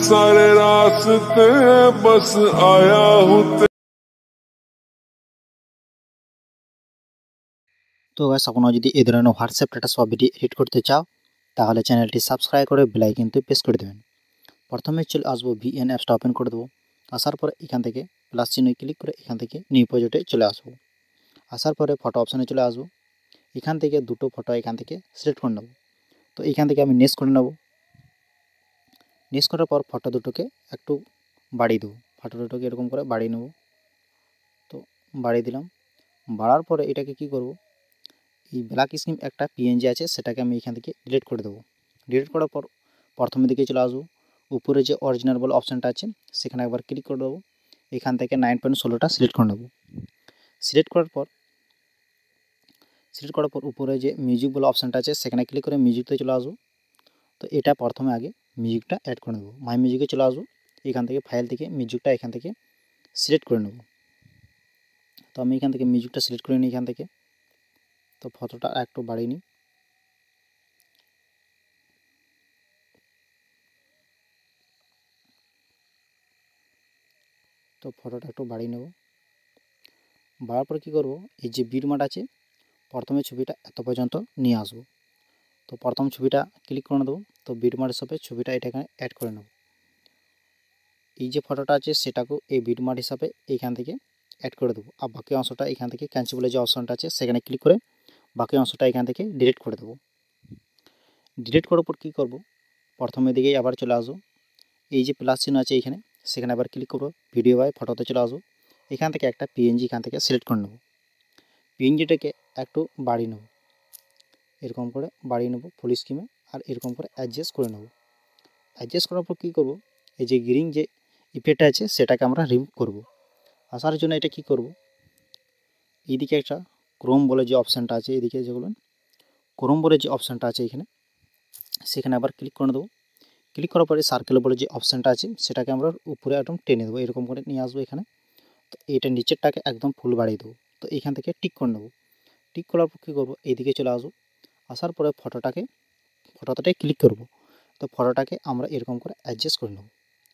सारे रास्ते बस आया हूँ। তো গাইস আপনারা যদি এই ধরনের হোয়াটসঅ্যাপ স্ট্যাটাস বা ভিডিও এডিট করতে চাও তাহলে চ্যানেলটি সাবস্ক্রাইব করে বেল আইকনটি প্রেস করে দেবেন। প্রথমে চলে আসবো ভিএন অ্যাপসটা ওপেন করে দেবো। আসার পরে এখান থেকে প্লাস চিহ্নে ক্লিক করে এখান থেকে নিউ প্রজেক্টে চলে আসবো। আসার পরে ফটো অপশানে চলে আসবো। এখান থেকে দুটো ফটো এখান থেকে সিলেক্ট করে নেব। তো এখান থেকে আমি নেক্সট করে নেব। নেক্সট করার পর ফটো দুটোকে একটু বাড়িয়ে দেবো। ফটো দুটোকে এরকম করে বাড়িয়ে নেব। তো বাড়িয়ে দিলাম। বাড়ার পরে এটাকে কি করব, এই ব্ল্যাক স্ক্রিন একটা পিএনজি আছে সেটাকে আমি এখান থেকে ডিলিট করে দেবো। ডিলিট করার পর প্রথমের দিকে চলে আসবো। উপরে যে অরিজিনাল বলে অপশানটা আছে সেখানে একবার ক্লিক করে দেবো। এখান থেকে 9.16টা সিলেক্ট করে নেব। সিলেক্ট করার পর উপরে যে মিউজিক বলে অপশানটা আছে সেখানে ক্লিক করে মিউজিকতে চলে আসবো। তো এটা প্রথমে আগে মিউজিকটা অ্যাড করে নেব। মাই মিউজিকে চলে আসবো। এখান থেকে ফাইল থেকে মিউজিকটা এখান থেকে সিলেক্ট করে নেব। তো আমি এখান থেকে মিউজিকটা সিলেক্ট করে নিই এখান থেকে। তো ফটোটা একটু বাড়িয়ে নিই। তো ফটোটা একটু বাড়িয়ে নেব। বাড়ার পর কী করব, এই যে বিটমার্ক আছে প্রথমে ছবিটা এত পর্যন্ত নিয়ে আসবো। তো প্রথম ছবিটা ক্লিক করে দেবো। তো বিটমার্ক হিসাবে ছবিটা এটাকে অ্যাড করে নেব। এই যে ফটোটা আছে সেটাকেও এই বিটমার্ক হিসাবে এইখান থেকে অ্যাড করে দেবো। আর বাকি অংশটা এখান থেকে ক্যান্সেল বলে যে অপশনটা আছে সেখানে ক্লিক করে বাকি অংশটা এখান থেকে ডিলিট করে দেবো। ডিলিট করার পর কী করব, প্রথমের দিকেই আবার চলে আসবো। এই যে প্লাস চিহ্ন আছে এইখানে সেখানে আবার ক্লিক করবো। ভিডিও বাই ফটোতে চলে আসবো। এখান থেকে একটা পিএনজি এখান থেকে সিলেক্ট করে নেব। পিএনজিটাকে একটু বাড়িয়ে নেব, এরকম করে বাড়িয়ে নেব ফুল স্ক্রিনে। আর এরকম করে অ্যাডজাস্ট করে নেব। অ্যাডজাস্ট করার পর কী করব, এই যে গ্রিন যে ইফেক্টটা আছে সেটাকে আমরা রিমুভ করব। আসার জন্য এটা কি করব, এইদিকে একটা ক্রোম বলে যে অপশানটা আছে, এইদিকে যেগুলো ক্রোম বলে যে অপশানটা আছে এখানে সেখানে আবার ক্লিক করে দেবো। ক্লিক করার পরে সার্কেল বলে যে অপশানটা আছে সেটাকে আমরা উপরে একদম টেনে দেবো, এরকম করে নিয়ে আসবো এখানে। তো এটা নিচেরটাকে একদম ফুল বাড়িয়ে দেবো। তো এইখান থেকে টিক করে নেবো। টিক করার পর কী করবো, এইদিকে চলে আসবো। আসার পরে ফটোটাতে ক্লিক করব। তো ফটোটাকে আমরা এরকম করে অ্যাডজাস্ট করে নেব।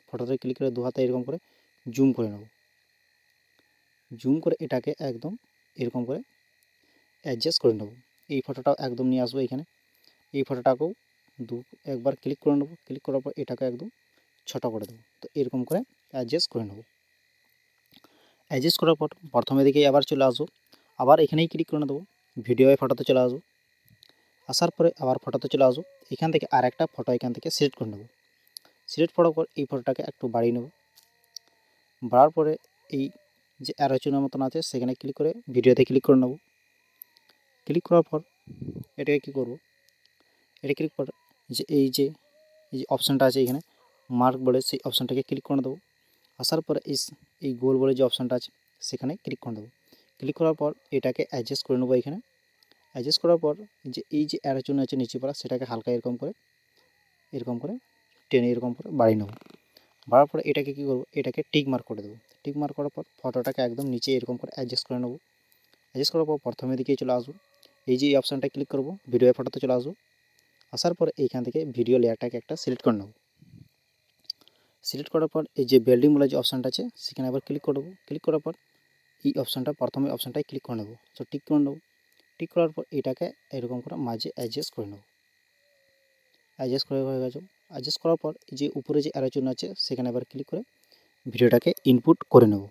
ফটোতে ক্লিক করে দু হাতে এরকম করে জুম করে নেব। জুম করে এটাকে একদম এরকম করে অ্যাডজাস্ট করে নেব। এই ফটোটাও একদম নিয়ে আসবো এখানে। এই ফটোটাকেও একবার ক্লিক করে নেব। ক্লিক করার পর এটাকে একদম ছোটো করে দেবো। তো এরকম করে অ্যাডজাস্ট করে নেব। অ্যাডজাস্ট করার পর প্রথমের দিকেই আবার চলে আসবো। আবার এখানেই ক্লিক করে দেবো। ভিডিও ফটোতে চলে আসবো। আসার পরে আবার ফটোতে চলে আসবো। এখান থেকে আর একটা ফটো এখান থেকে সিলেক্ট করে নেব। সিলেক্ট করার পর এই ফটোটাকে একটু বাড়িয়ে নেব। বাড়ার পরে এই যে অ্যারো চিহ্নের মতন আছে সেখানে ক্লিক করে ভিডিওতে ক্লিক করে নেব। ক্লিক করার পর এটাকে কী করব, এটা ক্লিক করে যে এই যে অপশানটা আছে এখানে মার্ক বলে সেই অপশানটাকে ক্লিক করে দেবো। আসার পরে এই গোল বলে যে অপশানটা আছে সেখানে ক্লিক করে দেবো। ক্লিক করার পর এটাকে অ্যাডজাস্ট করে নেবো এখানে। অ্যাডজাস্ট করার পর যে এই যে অ্যারো চিহ্ন আছে নিচে পড়া সেটাকে হালকা এরকম করে টেনে এরকম করে বাড়িয়ে নেব। বাড়ার পরে এটাকে কী করবো, এটাকে টিক মার্ক করে দেবো। টিক মার্ক করার পর ফটোটাকে একদম নিচে এরকম করে অ্যাডজাস্ট করে নেব। অ্যাডজাস্ট করার পর প্রথমের দিকেই চলে আসবো। এই যে এই অপশানটা ক্লিক করবো, ভিডিও ফটোতে চলে আসবো। আসার পর এইখান থেকে ভিডিও লেয়ারটাকে একটা সিলেক্ট করে নেব। সিলেক্ট করার পর এই যে বিল্ডিং বলে যে অপশানটা আছে সেখানে আবার ক্লিক করবো। ক্লিক করার পর এই অপশানটা প্রথমে অপশানটায় ক্লিক করে নেব। তো টিক করে নেব। টিক করার পর এটাকে এরকম করে মাঝে অ্যাডজাস্ট করে নেব। অ্যাডজাস্ট করে হয়ে গেছে। অ্যাডজাস্ট করার পর এই যে উপরে যে অ্যারো চিহ্ন আছে সেখানে আবার ক্লিক করে ভিডিওটাকে ইনপুট করে নেব।